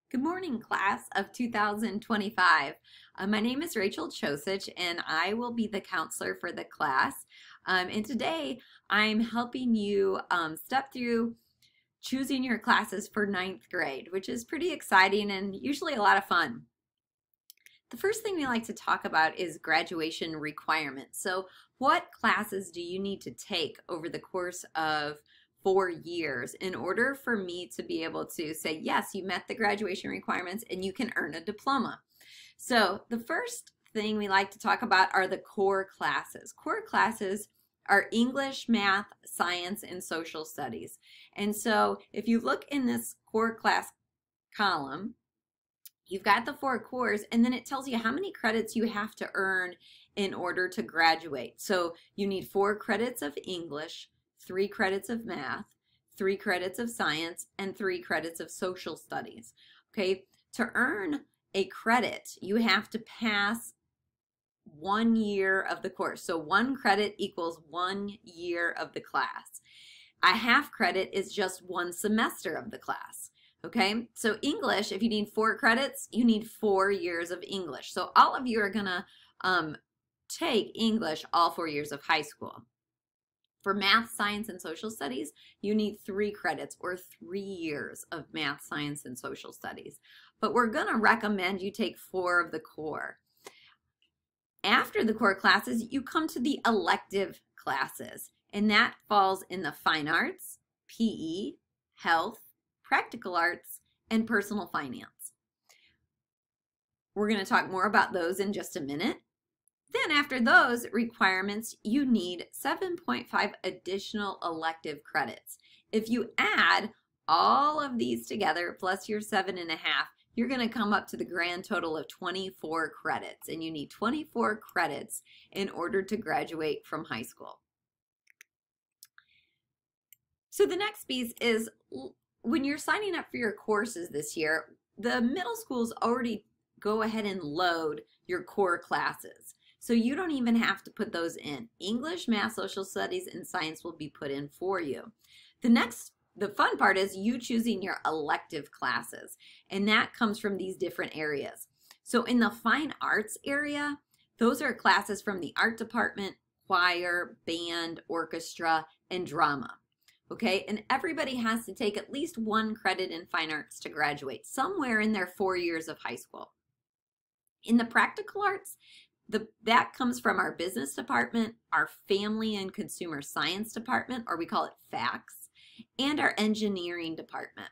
Good morning, class of 2025. My name is Rachel Chosich, and I will be the counselor for the class. And today, I'm helping you step through choosing your classes for ninth grade, which is pretty exciting and usually a lot of fun. The first thing we like to talk about is graduation requirements. So what classes do you need to take over the course of 4 years in order for me to be able to say, yes, you met the graduation requirements and you can earn a diploma? So the first thing we like to talk about are the core classes. Core classes are English, math, science, and social studies. And so if you look in this core class column, you've got the 4 cores, and then it tells you how many credits you have to earn in order to graduate. So you need 4 credits of English, 3 credits of math, 3 credits of science, and 3 credits of social studies. Okay, to earn a credit, you have to pass 1 year of the course. So 1 credit equals 1 year of the class. A half credit is just 1 semester of the class. Okay, so English, if you need 4 credits, you need 4 years of English. So all of you are going to take English all 4 years of high school. For math, science, and social studies, you need 3 credits or 3 years of math, science, and social studies. But we're going to recommend you take 4 of the core. After the core classes, you come to the elective classes, and that falls in the fine arts, PE, health, practical arts, and personal finance. We're going to talk more about those in just a minute. Then after those requirements, you need 7.5 additional elective credits. If you add all of these together plus your 7.5, you're going to come up to the grand total of 24 credits, and you need 24 credits in order to graduate from high school. So the next piece is, when you're signing up for your courses this year, the middle schools already go ahead and load your core classes. So you don't even have to put those in. English, math, social studies, and science will be put in for you. The fun part is you choosing your elective classes, and that comes from these different areas. So in the fine arts area, those are classes from the art department, choir, band, orchestra, and drama. Okay, and everybody has to take at least 1 credit in fine arts to graduate, somewhere in their 4 years of high school. In the practical arts, that comes from our business department, our family and consumer science department, or we call it FACS, and our engineering department.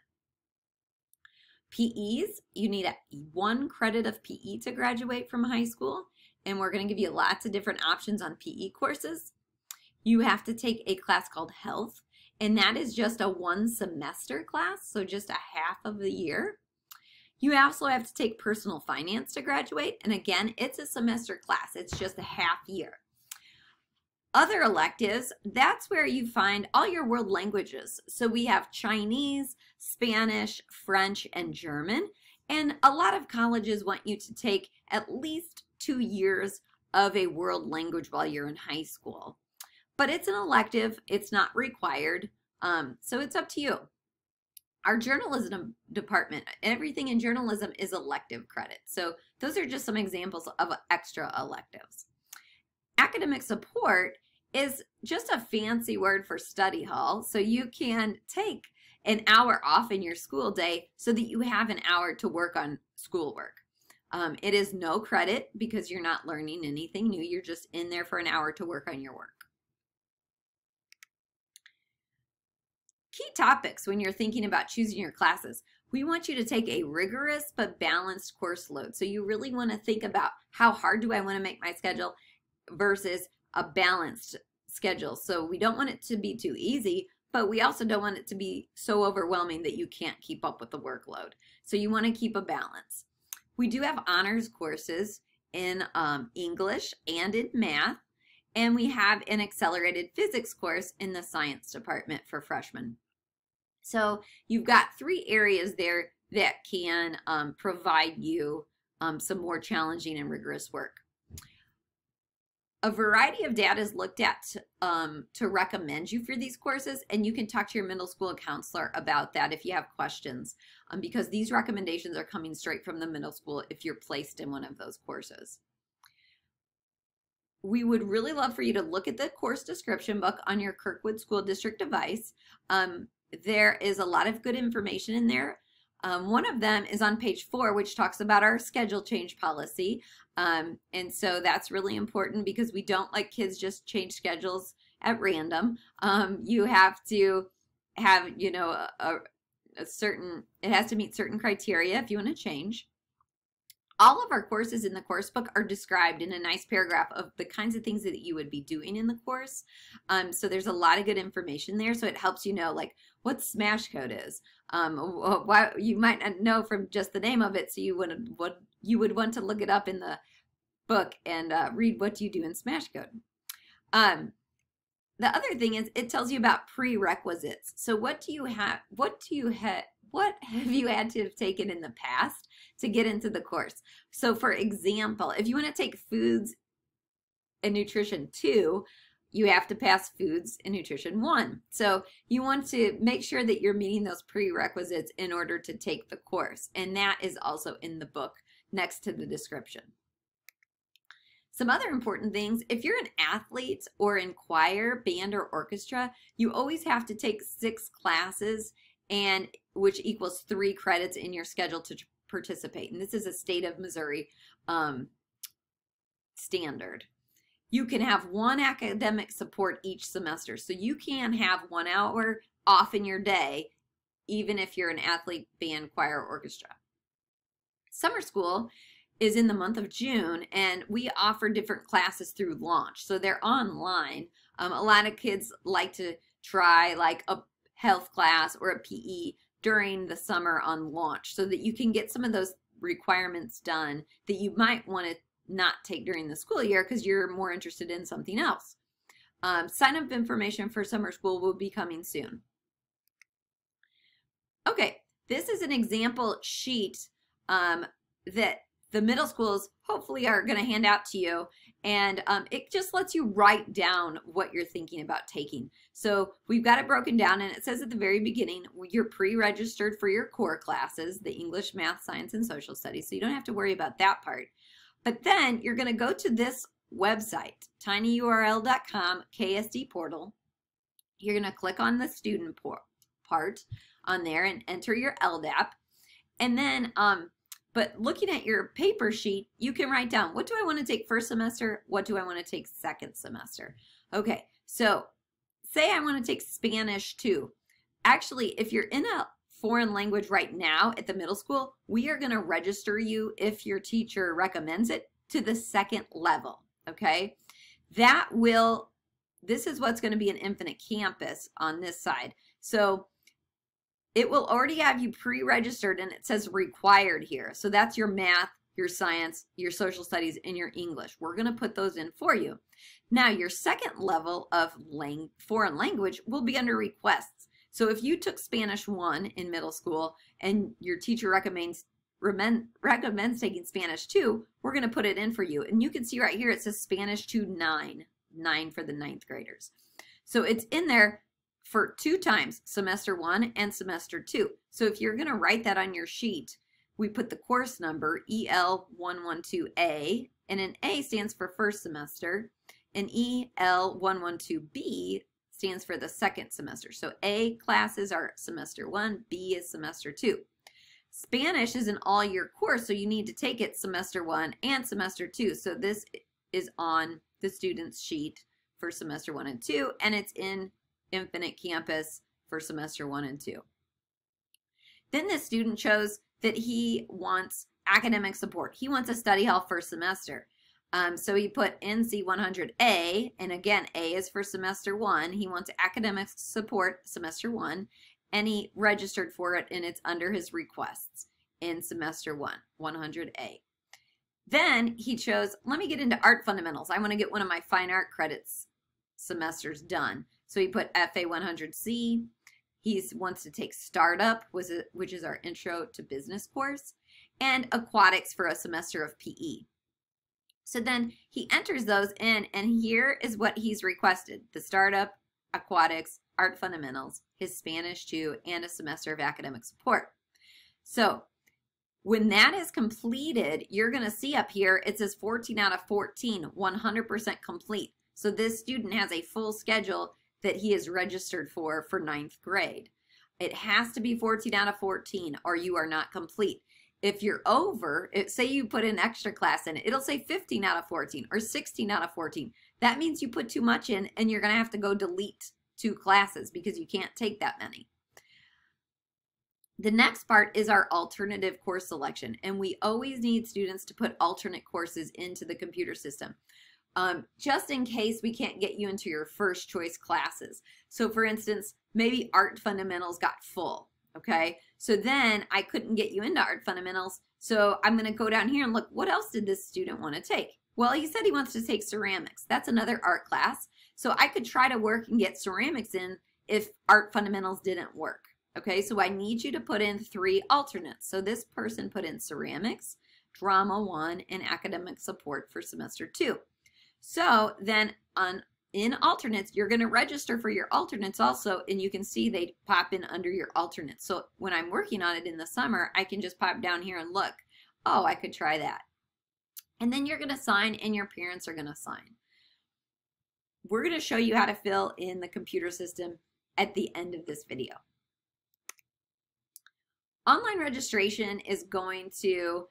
PEs, you need 1 credit of PE to graduate from high school, and we're going to give you lots of different options on PE courses. You have to take a class called health, and that is just a 1 semester class, so just a half of the year. You also have to take personal finance to graduate, and again, it's a semester class. It's just a half year. Other electives, that's where you find all your world languages. So we have Chinese, Spanish, French, and German, and a lot of colleges want you to take at least 2 years of a world language while you're in high school. But it's an elective, it's not required, so it's up to you. Our journalism department, everything in journalism is elective credit. So those are just some examples of extra electives. Academic support is just a fancy word for study hall. So you can take an hour off in your school day so that you have an hour to work on schoolwork. It is no credit because you're not learning anything new. You're just in there for an hour to work on your work. Key topics when you're thinking about choosing your classes. We want you to take a rigorous but balanced course load. So you really want to think about how hard do I want to make my schedule versus a balanced schedule. So we don't want it to be too easy, but we also don't want it to be so overwhelming that you can't keep up with the workload. So you want to keep a balance. We do have honors courses in English and in math, and we have an accelerated physics course in the science department for freshmen. So you've got 3 areas there that can provide you some more challenging and rigorous work. A variety of data is looked at to recommend you for these courses, and you can talk to your middle school counselor about that if you have questions, because these recommendations are coming straight from the middle school if you're placed in one of those courses. We would really love for you to look at the course description book on your Kirkwood School District device. There is a lot of good information in there. One of them is on page 4, which talks about our schedule change policy. And so that's really important because we don't let kids just change schedules at random. You have to have, you know, a certain, it has to meet certain criteria if you want to change. All of our courses in the course book are described in a nice paragraph of the kinds of things that you would be doing in the course. So there's a lot of good information there. So it helps you know, like, what smash code is. Why you might not know from just the name of it, so you would want to look it up in the book and read what you do in smash code. The other thing is it tells you about prerequisites. So what have you had to have taken in the past to get into the course? So for example, if you want to take Foods and Nutrition 2, you have to pass Foods and Nutrition 1. So you want to make sure that you're meeting those prerequisites in order to take the course. And that is also in the book next to the description. Some other important things, if you're an athlete or in choir, band, or orchestra, you always have to take 6 classes, and which equals 3 credits in your schedule to participate. And this is a state of Missouri standard. You can have 1 academic support each semester. So you can have 1 hour off in your day, even if you're an athlete, band, choir, or orchestra. Summer school is in the month of June, and we offer different classes through Launch. So they're online. A lot of kids like to try like a health class or a PE during the summer on Launch so that you can get some of those requirements done that you might want to not take during the school year because you're more interested in something else. Sign up information for summer school will be coming soon. Okay, this is an example sheet that the middle schools hopefully are going to hand out to you, and it just lets you write down what you're thinking about taking. So we've got it broken down, and it says at the very beginning you're pre-registered for your core classes, the English, Math, Science, and Social Studies, so you don't have to worry about that part. But then you're going to go to this website, tinyurl.com, KSD portal. You're going to click on the student part on there and enter your LDAP. And then, but looking at your paper sheet, you can write down, what do I want to take first semester? What do I want to take second semester? Okay, so say I want to take Spanish 2. Actually, if you're in a foreign language right now at the middle school, we are going to register you, if your teacher recommends it, to the 2nd level, okay? This is what's going to be an Infinite Campus on this side. So it will already have you pre-registered, and it says required here. So that's your math, your science, your social studies, and your English. We're going to put those in for you. Now, your 2nd level of foreign language will be under requests. So if you took Spanish 1 in middle school and your teacher recommends taking Spanish 2, we're going to put it in for you. And you can see right here it says Spanish 2 9 for the 9th graders. So it's in there for 2 times, semester 1 and semester 2. So if you're going to write that on your sheet, we put the course number EL112A, and an A stands for first semester, and EL112B stands for the 2nd semester. So A classes are semester 1, B is semester 2. Spanish is an all-year course, so you need to take it semester 1 and semester 2. So this is on the student's sheet for semester 1 and 2, and it's in Infinite Campus for semester 1 and 2. Then the student chose that he wants academic support. He wants a study hall first semester. So he put NC 100A, and again, A is for semester 1. He wants academic support semester 1, and he registered for it, and it's under his requests in semester 1, 100A. Then he chose, let me get into art fundamentals. I want to get one of my fine art credits semesters done. So he put FA 100C. He wants to take Startup, which is our Intro to Business course, and Aquatics for a semester of PE. So then he enters those in, and here is what he's requested: the startup, aquatics, art fundamentals, his Spanish 2, and a semester of academic support. So when that is completed, you're going to see up here, it says 14 out of 14, 100% complete. So this student has a full schedule that he is registered for ninth grade. It has to be 14 out of 14 or you are not complete. If you're over, say you put an extra class in it, it'll say 15 out of 14 or 16 out of 14. That means you put too much in and you're going to have to go delete 2 classes because you can't take that many. The next part is our alternative course selection, and we always need students to put alternate courses into the computer system, just in case we can't get you into your first choice classes. So for instance, maybe art fundamentals got full, okay? So then I couldn't get you into art fundamentals, so I'm going to go down here and look, what else did this student want to take? Well, he said he wants to take ceramics. That's another art class. So I could try to work and get ceramics in if art fundamentals didn't work. Okay, so I need you to put in 3 alternates. So this person put in ceramics, drama 1, and academic support for semester 2. So then in alternates, you're going to register for your alternates also, and you can see they pop in under your alternates. So when I'm working on it in the summer, I can just pop down here and look. Oh, I could try that. And then you're going to sign, and your parents are going to sign. We're going to show you how to fill in the computer system at the end of this video. Online registration is going to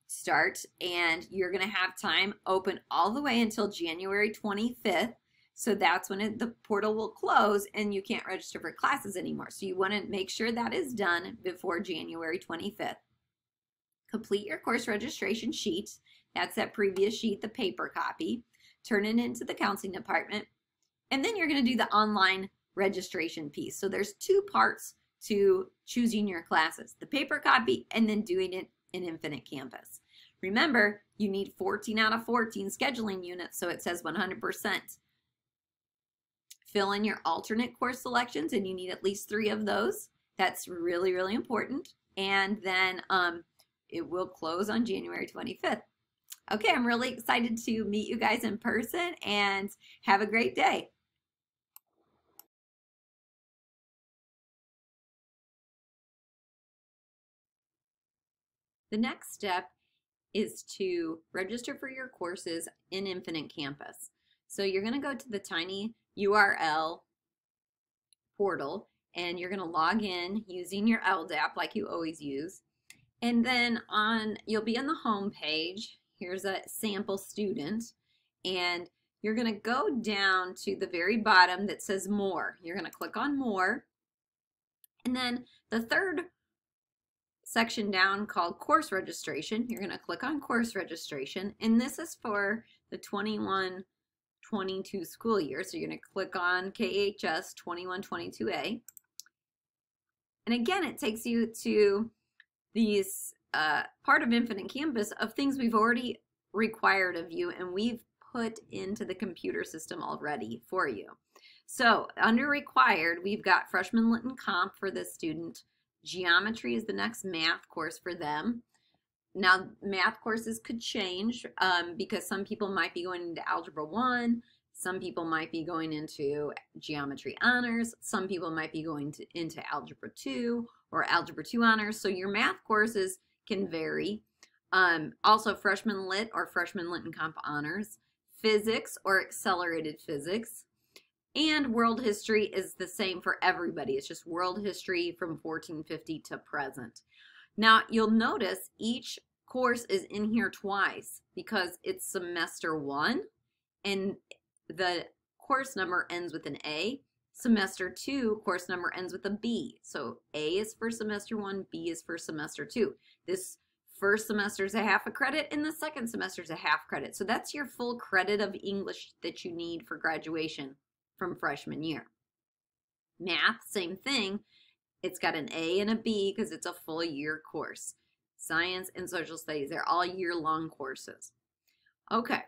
start, and you're going to have time open all the way until January 25th. So that's when the portal will close and you can't register for classes anymore. So you want to make sure that is done before January 25th. Complete your course registration sheet. That's that previous sheet, the paper copy. Turn it into the counseling department. And then you're going to do the online registration piece. So there's 2 parts to choosing your classes: the paper copy and then doing it in Infinite Campus. Remember, you need 14 out of 14 scheduling units, so it says 100%. Fill in your alternate course selections, and you need at least 3 of those. That's really, really important. And then it will close on January 25th. Okay, I'm really excited to meet you guys in person, and have a great day. The next step is to register for your courses in Infinite Campus. So you're going to go to the tiny URL portal, and you're going to log in using your LDAP like you always use. And then you'll be on the home page. Here's a sample student, and you're going to go down to the very bottom that says More. You're going to click on More, and then the third section down called Course Registration, you're going to click on Course Registration, and this is for the 21-22 school year. So you're going to click on KHS 21-22A, and again it takes you to these part of Infinite Campus of things we've already required of you and we've put into the computer system already for you. So under required, we've got freshman lit and comp for this student. Geometry is the next math course for them. Now, math courses could change because some people might be going into Algebra 1, some people might be going into Geometry Honors, some people might be going into Algebra 2 or Algebra 2 Honors, so your math courses can vary. Also, freshman lit or freshman lit and comp honors, physics or accelerated physics, and world history is the same for everybody. It's just world history from 1450 to present. Now, you'll notice each course is in here twice because it's semester 1 and the course number ends with an A. Semester 2 course number ends with a B. So A is for semester 1, B is for semester 2. This first semester is a half a credit and the second semester is a half credit. So that's your full credit of English that you need for graduation from freshman year. Math, same thing. It's got an A and a B because it's a full year course. Science and social studies, they're all year-long courses. Okay,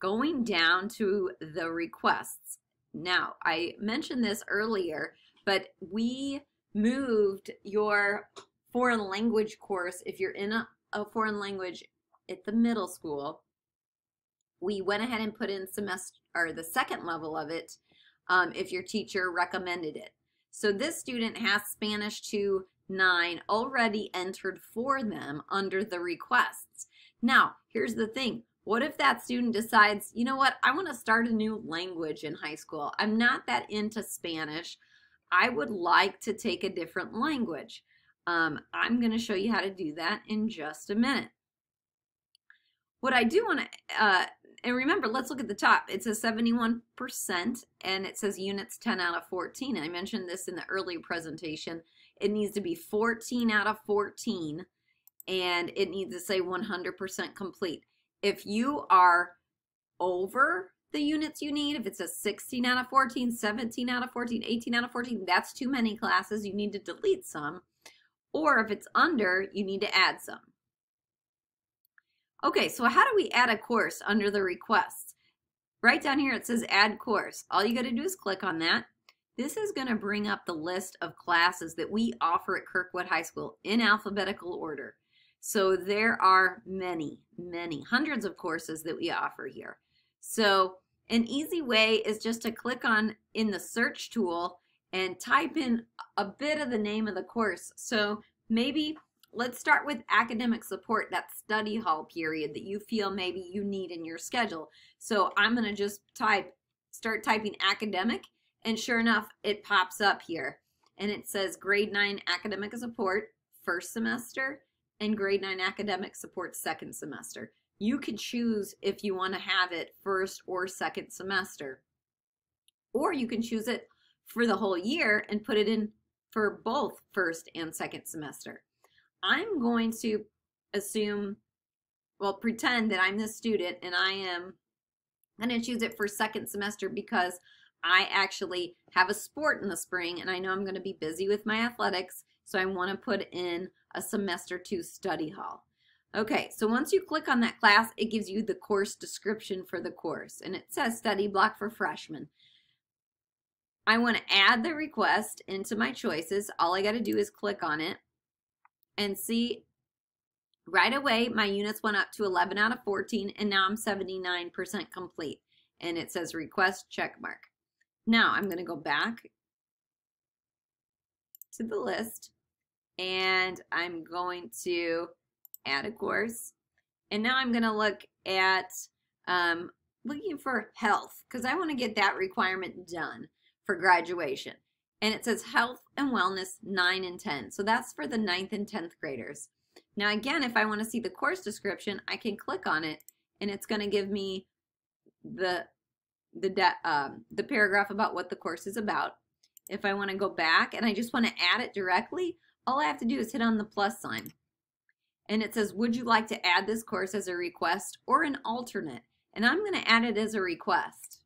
going down to the requests. Now, I mentioned this earlier, but we moved your foreign language course, if you're in a foreign language at the middle school, we went ahead and put in semester or the second level of it if your teacher recommended it. So this student has Spanish 2-9 already entered for them under the requests. Now, here's the thing. What if that student decides, you know what, I want to start a new language in high school. I'm not that into Spanish. I would like to take a different language. I'm going to show you how to do that in just a minute. What I do want to, and remember, let's look at the top. It says 71% and it says units 10 out of 14. I mentioned this in the earlier presentation. It needs to be 14 out of 14 and it needs to say 100% complete. If you are over the units you need, if it says 16 out of 14, 17 out of 14, 18 out of 14, that's too many classes. You need to delete some. Or if it's under, you need to add some. Okay, so how do we add a course under the requests? Right down here it says add course. All you got to do is click on that. This is going to bring up the list of classes that we offer at Kirkwood High School in alphabetical order. So there are many, hundreds of courses that we offer here. So an easy way is just to click on in the search tool and type in a bit of the name of the course. So maybe let's start with academic support, that study hall period that you feel maybe you need in your schedule. So I'm going to just start typing academic, and sure enough, it pops up here. And it says grade 9 academic support first semester and grade 9 academic support second semester. You can choose if you want to have it first or second semester. Or you can choose it for the whole year and put it in for both first and second semester. I'm going to pretend that I'm this student and I am going to choose it for second semester because I actually have a sport in the spring and I know I'm going to be busy with my athletics, so I want to put in a semester 2 study hall. Okay, so once you click on that class, it gives you the course description for the course, and it says study block for freshmen. I want to add the request into my choices. All I got to do is click on it and see right away my units went up to 11 out of 14 and now I'm 79% complete, and it says request check mark. Now I'm going to go back to the list and I'm going to add a course, and now I'm going to look at looking for health because I want to get that requirement done for graduation. And it says health and wellness 9 and 10. So that's for the 9th and 10th graders. Now again, if I want to see the course description, I can click on it and it's going to give me the paragraph about what the course is about. If I want to go back and I just want to add it directly, all I have to do is hit on the plus sign. And it says, would you like to add this course as a request or an alternate? And I'm going to add it as a request.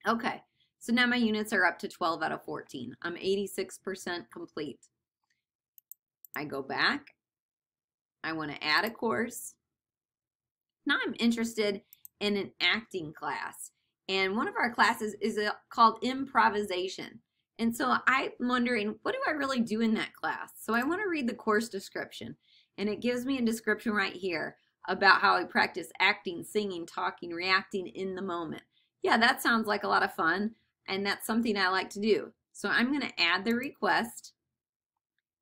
Okay. So now my units are up to 12 out of 14. I'm 86% complete. I go back. I want to add a course. Now I'm interested in an acting class. And one of our classes is called Improvisation. And so I'm wondering, what do I really do in that class? So I want to read the course description. And it gives me a description right here about how I practice acting, singing, talking, reacting in the moment. Yeah, that sounds like a lot of fun. And that's something I like to do. So I'm going to add the request.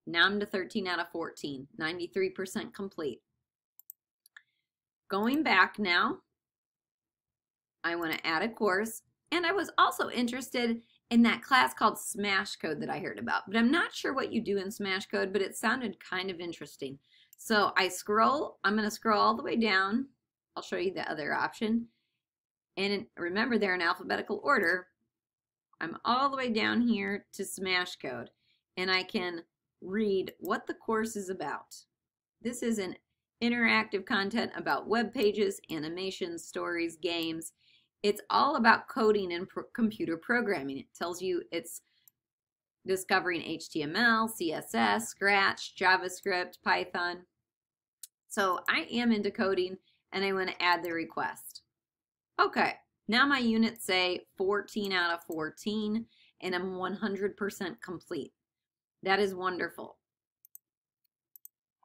Now I'm to 13 out of 14, 93% complete. Going back now, I want to add a course. And I was also interested in that class called Smash Code that I heard about. But I'm not sure what you do in Smash Code, but it sounded kind of interesting. So I'm going to scroll all the way down. I'll show you the other option. And remember, they're in alphabetical order. I'm all the way down here to Smash Code, and I can read what the course is about. This is an interactive content about web pages, animations, stories, games. It's all about coding and computer programming. It tells you it's discovering HTML, CSS, Scratch, JavaScript, Python. So I am into coding, and I want to add the request. Okay. Now my units say 14 out of 14 and I'm 100% complete. That is wonderful.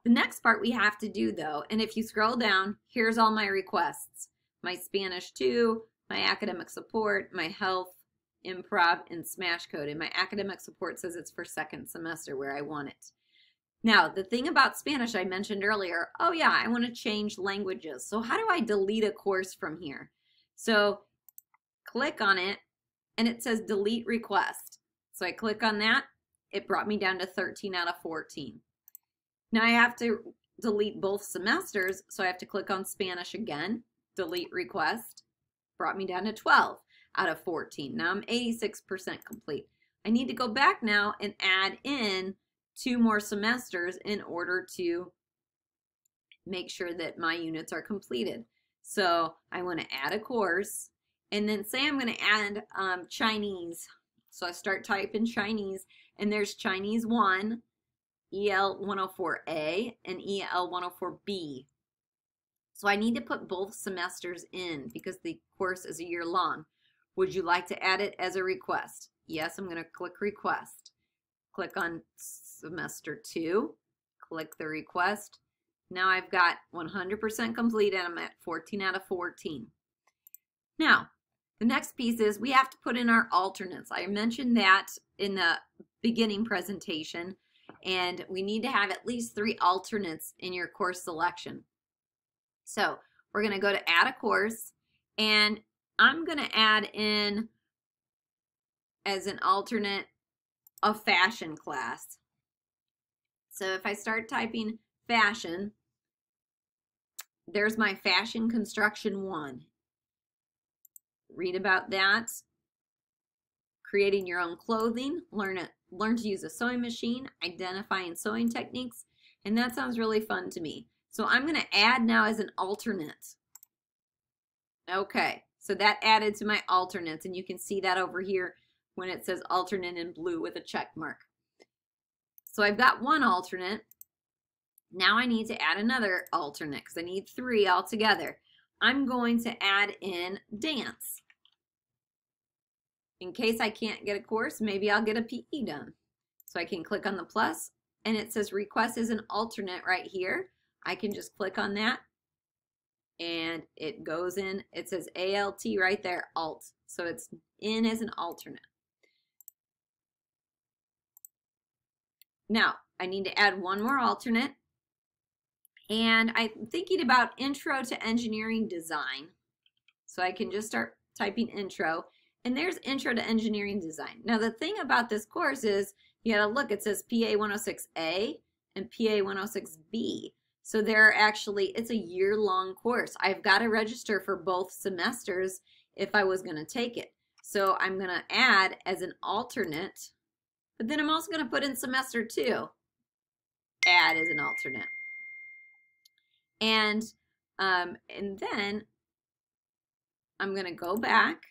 The next part we have to do though, and if you scroll down, here's all my requests. my Spanish 2, my academic support, my health, improv, and smash code. And my academic support says it's for second semester where I want it. Now, the thing about Spanish I mentioned earlier, oh yeah, I want to change languages. So how do I delete a course from here? So click on it and it says delete request. So I click on that. It brought me down to 13 out of 14. Now I have to delete both semesters. So I have to click on Spanish again, delete request, brought me down to 12 out of 14. Now I'm 86% complete. I need to go back now and add in 2 more semesters in order to make sure that my units are completed. So I want to add a course, and then say I'm going to add Chinese. So I start typing Chinese, and there's Chinese 1, EL 104A, and EL 104B. So I need to put both semesters in because the course is a year long. Would you like to add it as a request? Yes, I'm going to click request. Click on semester 2, click the request. Now I've got 100% complete and I'm at 14 out of 14. Now, the next piece is we have to put in our alternates. I mentioned that in the beginning presentation, and we need to have at least 3 alternates in your course selection. So we're going to go to add a course, and I'm going to add in as an alternate a fashion class. So if I start typing fashion, there's my fashion construction 1. Read about that. Creating your own clothing, learn to use a sewing machine, identifying sewing techniques, and that sounds really fun to me. So I'm going to add now as an alternate. Okay, so that added to my alternates, and you can see that over here when it says alternate in blue with a check mark. So I've got 1 alternate. Now I need to add another alternate because I need 3 altogether. I'm going to add in dance. In case I can't get a course, maybe I'll get a PE done. So I can click on the plus, and it says request as an alternate right here. I can just click on that, and it goes in. It says ALT right there, alt. So it's in as an alternate. Now, I need to add 1 more alternate, and I'm thinking about intro to engineering design. So I can just start typing intro, and there's intro to engineering design. Now, the thing about this course is you gotta look, it says PA 106A and PA 106B. So they're actually, it's a year-long course. I've got to register for both semesters if I was gonna take it. So I'm gonna add as an alternate, but then I'm also going to put in semester 2, add as an alternate. And then I'm going to go back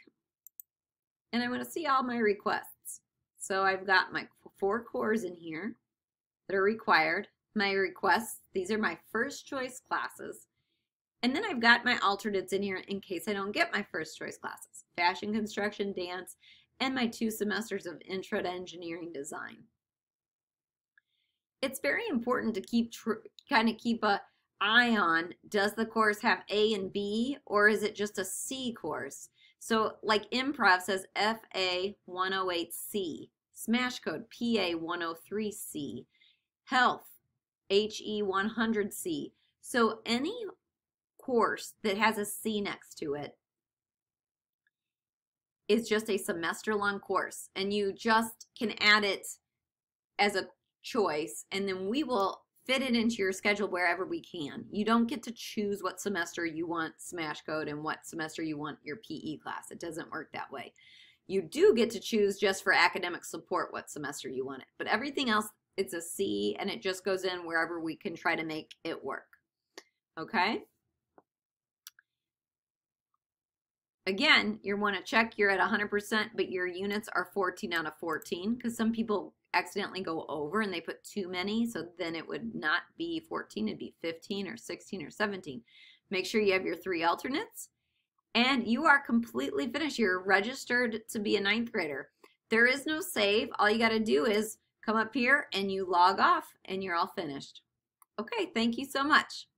and I'm going to see all my requests. So I've got my 4 cores in here that are required. My requests, these are my first choice classes. And then I've got my alternates in here in case I don't get my first choice classes. Fashion, construction, dance, and my 2 semesters of Intro to Engineering Design. It's very important to keep an eye on, does the course have A and B, or is it just a C course? So like improv says FA 108C, smash code PA 103C, health HE 100C. So any course that has a C next to it is just a semester-long course, and you just can add it as a choice, and then we will fit it into your schedule wherever we can. You don't get to choose what semester you want Smash Code and what semester you want your PE class. It doesn't work that way. You do get to choose just for academic support what semester you want it, but everything else, it's a C, and it just goes in wherever we can try to make it work. Okay? Again, you want to check you're at 100%, but your units are 14 out of 14, because some people accidentally go over and they put too many, so then it would not be 14, it'd be 15 or 16 or 17. Make sure you have your 3 alternates, and you are completely finished. You're registered to be a 9th grader. There is no save. All you got to do is come up here and you log off, and you're all finished. Okay, thank you so much.